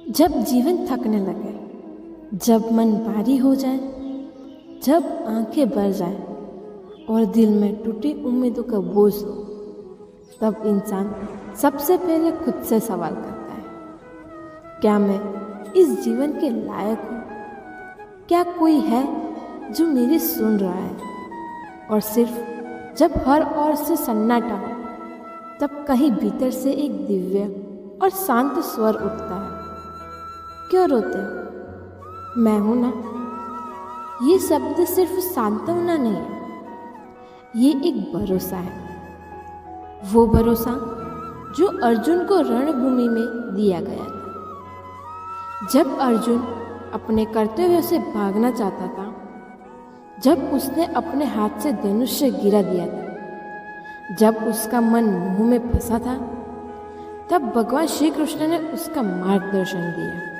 जब जीवन थकने लगे, जब मन भारी हो जाए, जब आंखें भर जाए और दिल में टूटी उम्मीदों का बोझ हो, तब इंसान सबसे पहले खुद से सवाल करता है, क्या मैं इस जीवन के लायक हूँ? क्या कोई है जो मेरी सुन रहा है? और सिर्फ जब हर ओर से सन्नाटा हो, तब कहीं भीतर से एक दिव्य और शांत स्वर उठता है, क्यों रोते हो? मैं हूं ना। ये शब्द सिर्फ सांत्वना नहीं है, ये एक भरोसा है। वो भरोसा जो अर्जुन को रणभूमि में दिया गया था। जब अर्जुन अपने कर्तव्यों से भागना चाहता था, जब उसने अपने हाथ से धनुष गिरा दिया था, जब उसका मन मुंह में फंसा था, तब भगवान श्री कृष्ण ने उसका मार्गदर्शन दिया।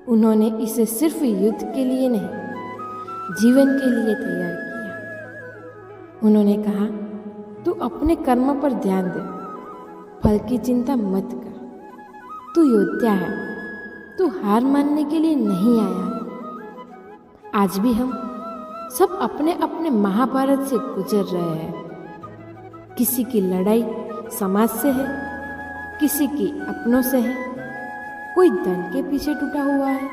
उन्होंने इसे सिर्फ युद्ध के लिए नहीं, जीवन के लिए तैयार किया। उन्होंने कहा, तू अपने कर्म पर ध्यान दे, फल की चिंता मत कर। तू योद्धा है, तू हार मानने के लिए नहीं आया है। आज भी हम सब अपने अपने महाभारत से गुजर रहे हैं। किसी की लड़ाई समाज से है, किसी की अपनों से है, कोई धन के पीछे टूटा हुआ है,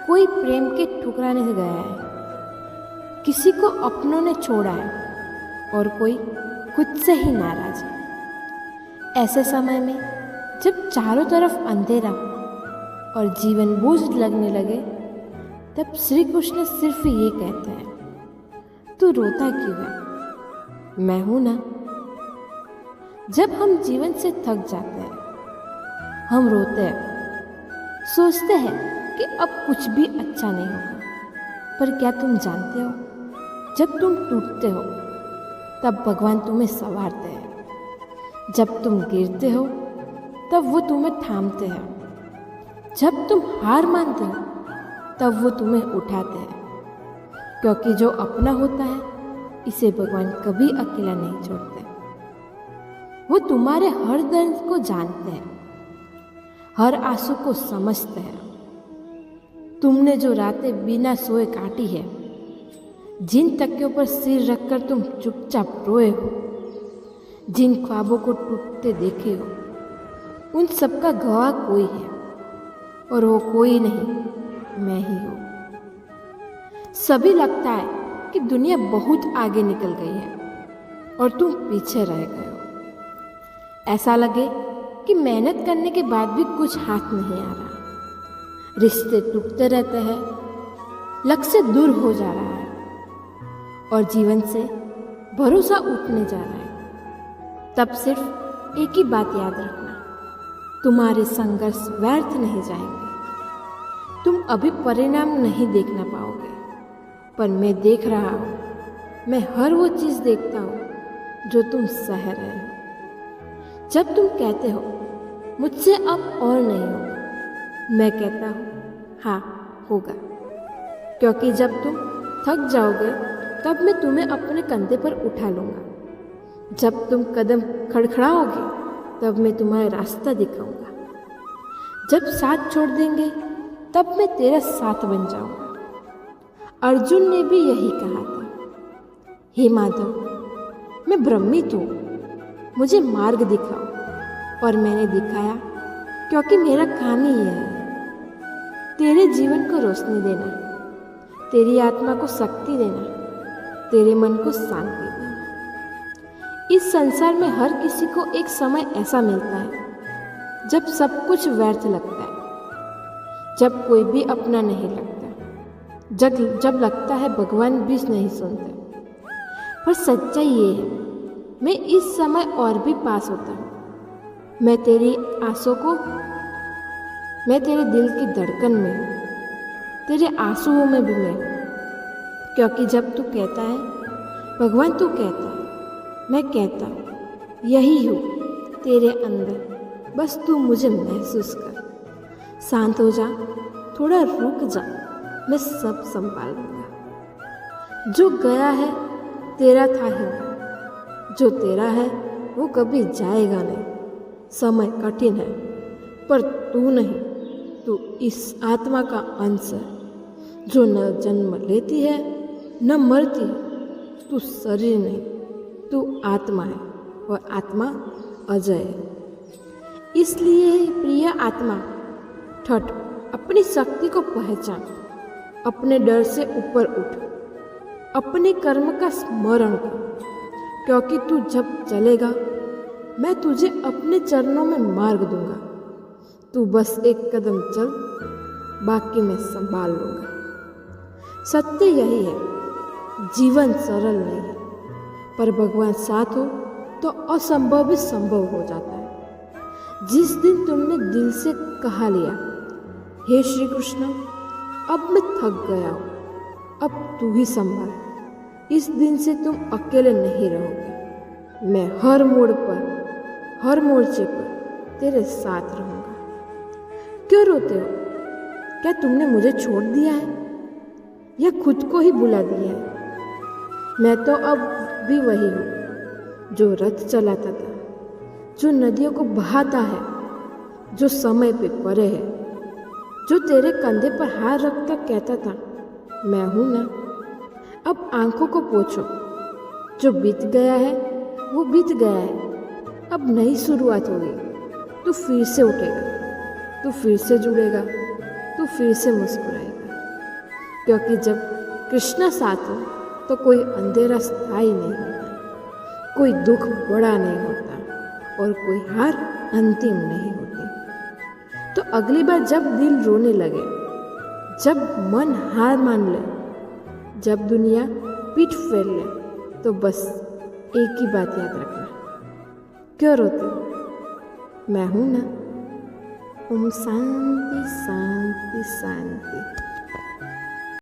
कोई प्रेम के ठुकराने से गया है, किसी को अपनों ने छोड़ा है और कोई खुद से ही नाराज है। ऐसे समय में जब चारों तरफ अंधेरा और जीवन बोझ लगने लगे, तब श्री कृष्ण सिर्फ ये कहते हैं, तू रोता क्यों है? मैं हूं ना। जब हम जीवन से थक जाते हैं, हम रोते हैं, सोचते हैं कि अब कुछ भी अच्छा नहीं होगा। पर क्या तुम जानते हो, जब तुम टूटते हो, तब भगवान तुम्हें संवारते हैं। जब तुम गिरते हो, तब वो तुम्हें थामते हैं। जब तुम हार मानते हो, तब वो तुम्हें उठाते हैं। क्योंकि जो अपना होता है, इसे भगवान कभी अकेला नहीं छोड़ते। वो तुम्हारे हर दर्द को जानते हैं, हर आंसू को समझते हैं। तुमने जो रातें बिना सोए काटी है, जिन तकियों पर सिर रखकर तुम चुपचाप रोए हो, जिन ख्वाबों को टूटते देखे हो, उन सबका गवाह कोई है, और वो कोई नहीं, मैं ही हूँ। सभी लगता है कि दुनिया बहुत आगे निकल गई है और तुम पीछे रह गए हो। ऐसा लगे कि मेहनत करने के बाद भी कुछ हाथ नहीं आ रहा। रिश्ते टूटते रहते हैं, लक्ष्य दूर हो जा रहा है और जीवन से भरोसा उठने जा रहा है। तब सिर्फ एक ही बात याद रखना, तुम्हारे संघर्ष व्यर्थ नहीं जाएंगे। तुम अभी परिणाम नहीं देखना पाओगे, पर मैं देख रहा हूँ। मैं हर वो चीज़ देखता हूँ जो तुम सह रहे हो। जब तुम कहते हो, मुझसे अब और नहीं होगा, मैं कहता हूँ, हाँ होगा। क्योंकि जब तुम थक जाओगे, तब मैं तुम्हें अपने कंधे पर उठा लूँगा। जब तुम कदम खड़खड़ाओगे, तब मैं तुम्हारा रास्ता दिखाऊंगा। जब साथ छोड़ देंगे, तब मैं तेरा साथ बन जाऊंगा। अर्जुन ने भी यही कहा था, हे माधव, मैं भ्रमित हूँ, मुझे मार्ग दिखाओ। और मैंने दिखाया, क्योंकि मेरा काम ही यह है, तेरे जीवन को रोशनी देना, तेरी आत्मा को शक्ति देना, तेरे मन को शांति देना। इस संसार में हर किसी को एक समय ऐसा मिलता है जब सब कुछ व्यर्थ लगता है, जब कोई भी अपना नहीं लगता, जब लगता है भगवान भी नहीं सुनते। पर सच्चाई ये है, मैं इस समय और भी पास होता हूँ। मैं तेरी आंसू को, मैं तेरे दिल की धड़कन में हूँ, तेरे आंसुओं में भी मैं हूँ। क्योंकि जब तू कहता है, भगवान तू कहता है, मैं कहता हूँ, यही हूँ तेरे अंदर, बस तू मुझे महसूस कर। शांत हो जा, थोड़ा रुक जा, मैं सब संभाल लूँगा। जो गया है तेरा था ही नहीं, जो तेरा है वो कभी जाएगा नहीं। समय कठिन है, पर तू नहीं, तू इस आत्मा का अंश है जो न जन्म लेती है न मरती है। तू शरीर नहीं, तू आत्मा है और आत्मा अजय है। इसलिए प्रिय आत्मा, ठठ अपनी शक्ति को पहचान, अपने डर से ऊपर उठ, अपने कर्म का स्मरण कर, क्योंकि तू जब चलेगा मैं तुझे अपने चरणों में मार्ग दूंगा। तू बस एक कदम चल, बाकी मैं संभाल लूंगा। सत्य यही है, जीवन सरल नहीं है, पर भगवान साथ हो तो असंभव भी संभव हो जाता है। जिस दिन तुमने दिल से कहा लिया, हे श्री कृष्ण, अब मैं थक गया हूँ, अब तू ही संभाल, इस दिन से तुम अकेले नहीं रहोगे। मैं हर मोड़ पर, हर मोर्चे पर तेरे साथ रहूंगा। क्यों रोते हो? क्या तुमने मुझे छोड़ दिया है या खुद को ही भुला दिया है? मैं तो अब भी वही हूँ जो रथ चलाता था, जो नदियों को बहाता है, जो समय पे परे है, जो तेरे कंधे पर हाथ रखकर कहता था, मैं हूं ना। अब आंखों को पोंछो, जो बीत गया है वो बीत गया है, अब नई शुरुआत होगी। तू फिर से उठेगा, तू फिर से जुड़ेगा, तू फिर से मुस्कुराएगा, क्योंकि जब कृष्णा साथ हो तो कोई अंधेरा स्थायी नहीं होता, कोई दुख बड़ा नहीं होता और कोई हार अंतिम नहीं होती। तो अगली बार जब दिल रोने लगे, जब मन हार मान ले, जब दुनिया पीठ फेर ले, तो बस एक ही बात याद रखना, क्यों रोते हो? मैं हूं ना। ओम शांति शांति शांति।